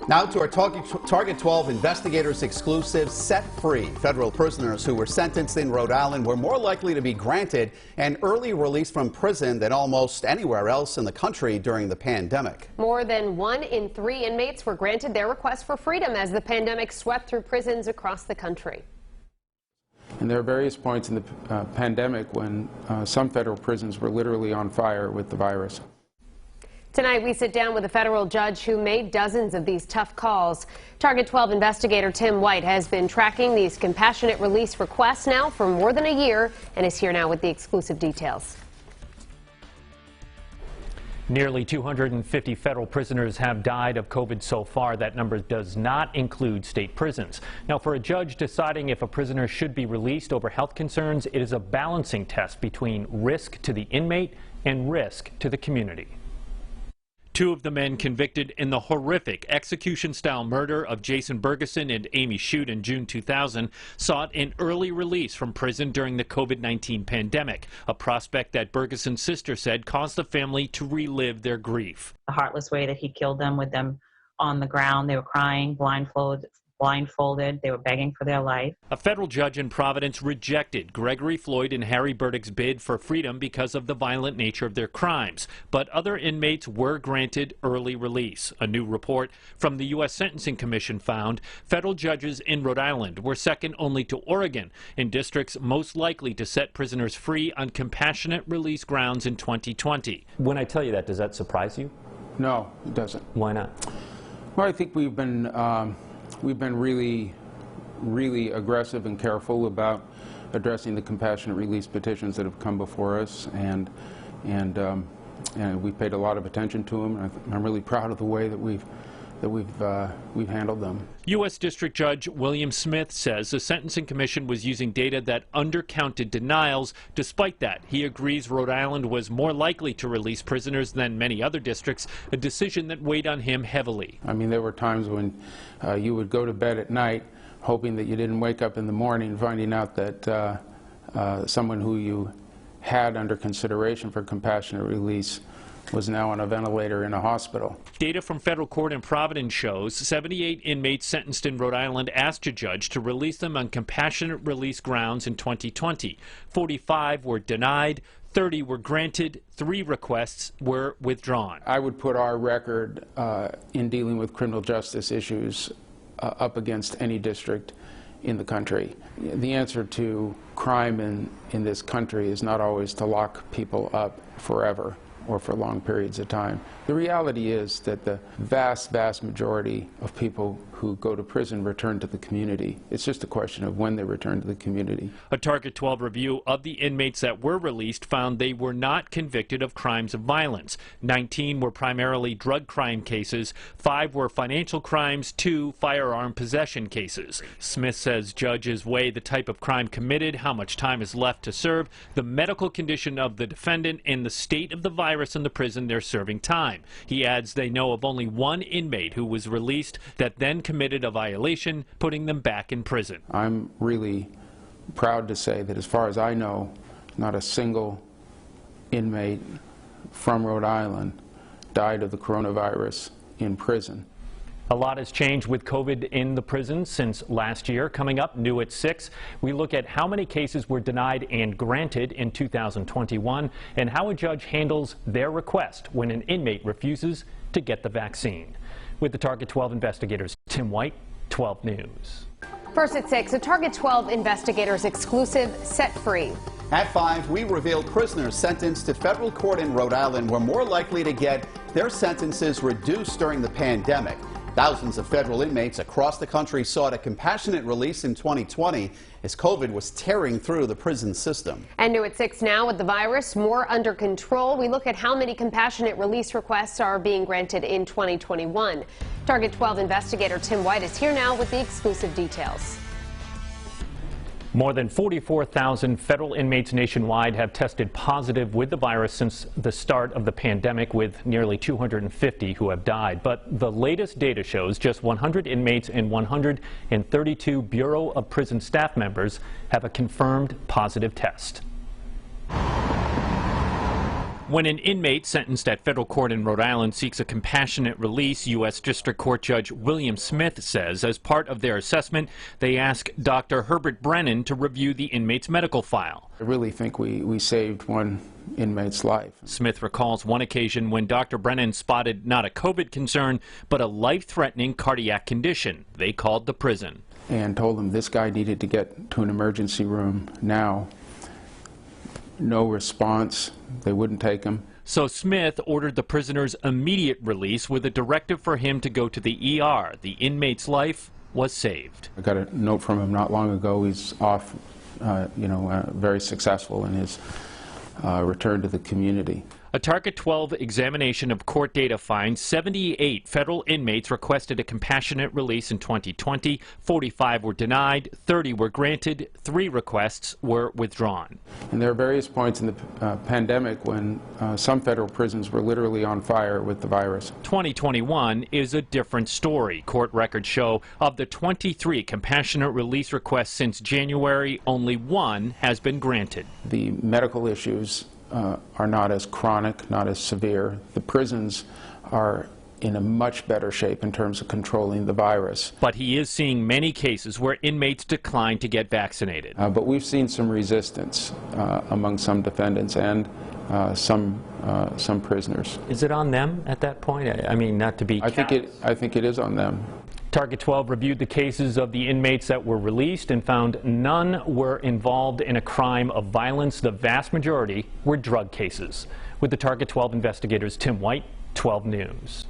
Now to our Target 12 investigators exclusive Set Free. Federal prisoners who were sentenced in Rhode Island were more likely to be granted an early release from prison than almost anywhere else in the country during the pandemic. More than 1 in 3 inmates were granted their request for freedom as the pandemic swept through prisons across the country. And there are various points in the pandemic when some federal prisons were literally on fire with the virus. Tonight, we sit down with a federal judge who made dozens of these tough calls. Target 12 investigator Tim White has been tracking these compassionate release requests now for more than a year and is here now with the exclusive details. Nearly 250 federal prisoners have died of COVID so far. That number does not include state prisons. Now, for a judge deciding if a prisoner should be released over health concerns, it is a balancing test between risk to the inmate and risk to the community. 2 of the men convicted in the horrific execution-style murder of Jason Bergeson and Amy Shute in June 2000 sought an early release from prison during the COVID-19 pandemic, a prospect that Bergeson's sister said caused the family to relive their grief. The heartless way that he killed them with them on the ground. They were crying, blindfolded. They were begging for their life. A federal judge in Providence rejected Gregory Floyd and Harry Burdick's bid for freedom because of the violent nature of their crimes. But other inmates were granted early release. A new report from the U.S. Sentencing Commission found federal judges in Rhode Island were second only to Oregon in districts most likely to set prisoners free on compassionate release grounds in 2020. When I tell you that, does that surprise you? No, it doesn't. Why not? Well, I think we've been really aggressive and careful about addressing the compassionate release petitions that have come before us, and we paid a lot of attention to them. And I'm really proud of the way that we've handled them. U.S. District Judge William Smith says the Sentencing Commission was using data that undercounted denials. Despite that, he agrees Rhode Island was more likely to release prisoners than many other districts, a decision that weighed on him heavily. I mean, there were times when you would go to bed at night hoping that you didn't wake up in the morning finding out that someone who you had under consideration for compassionate release was now on a ventilator in a hospital. Data from federal court in Providence shows 78 inmates sentenced in Rhode Island asked a judge to release them on compassionate release grounds in 2020. 45 were denied, 30 were granted, 3 requests were withdrawn. I would put our record in dealing with criminal justice issues up against any district in the country. The answer to crime in this country is not always to lock people up forever or for long periods of time. The reality is that the vast majority of people who go to prison return to the community. It's just a question of when they return to the community. A Target 12 review of the inmates that were released found they were not convicted of crimes of violence. 19 were primarily drug crime cases, 5 were financial crimes, 2 firearm possession cases. Smith says judges weigh the type of crime committed, how much time is left to serve, the medical condition of the defendant, and the state of the virus in the prison they're serving time. He adds they know of only 1 inmate who was released that then committed a violation, putting them back in prison. I'm really proud to say that as far as I know, not a single inmate from Rhode Island died of the coronavirus in prison. A lot has changed with COVID in the prison since last year. Coming up, new at 6, we look at how many cases were denied and granted in 2021 and how a judge handles their request when an inmate refuses to get the vaccine. With the Target 12 investigators, Tim White, 12 News. First at 6, a Target 12 investigators exclusive Set Free. At 5, we reveal prisoners sentenced to federal court in Rhode Island were more likely to get their sentences reduced during the pandemic. Thousands of federal inmates across the country sought a compassionate release in 2020 as COVID was tearing through the prison system. And new at 6 now, with the virus more under control, we look at how many compassionate release requests are being granted in 2021. Target 12 investigator Tim White is here now with the exclusive details. More than 44,000 federal inmates nationwide have tested positive with the virus since the start of the pandemic, with nearly 250 who have died. But the latest data shows just 100 inmates and 132 Bureau of Prison staff members have a confirmed positive test. When an inmate sentenced at federal court in Rhode Island seeks a compassionate release, U.S. District Court Judge William Smith says as part of their assessment, they ask Dr. Herbert Brennan to review the inmate's medical file. I really think we saved one inmate's life. Smith recalls one occasion when Dr. Brennan spotted not a COVID concern, but a life-threatening cardiac condition. They called the prison and told him this guy needed to get to an emergency room now. No response. They wouldn't take him. So Smith ordered the prisoner's immediate release with a directive for him to go to the ER. The inmate's life was saved. I got a note from him not long ago. He's off, very successful in his return to the community. A Target 12 examination of court data finds 78 federal inmates requested a compassionate release in 2020. 45 were denied, 30 were granted, 3 requests were withdrawn. And there are various points in the pandemic when some federal prisons were literally on fire with the virus. 2021 is a different story. Court records show of the 23 compassionate release requests since January, only 1 has been granted. The medical issues are not as chronic, not as severe. The prisons are in a much better shape in terms of controlling the virus. But he is seeing many cases where inmates decline to get vaccinated. But we've seen some resistance among some defendants and some prisoners. Is it on them at that point? I mean, not to be I think it is on them. Target 12 reviewed the cases of the inmates that were released and found none were involved in a crime of violence. The vast majority were drug cases. With the Target 12 investigators, Tim White, 12 News.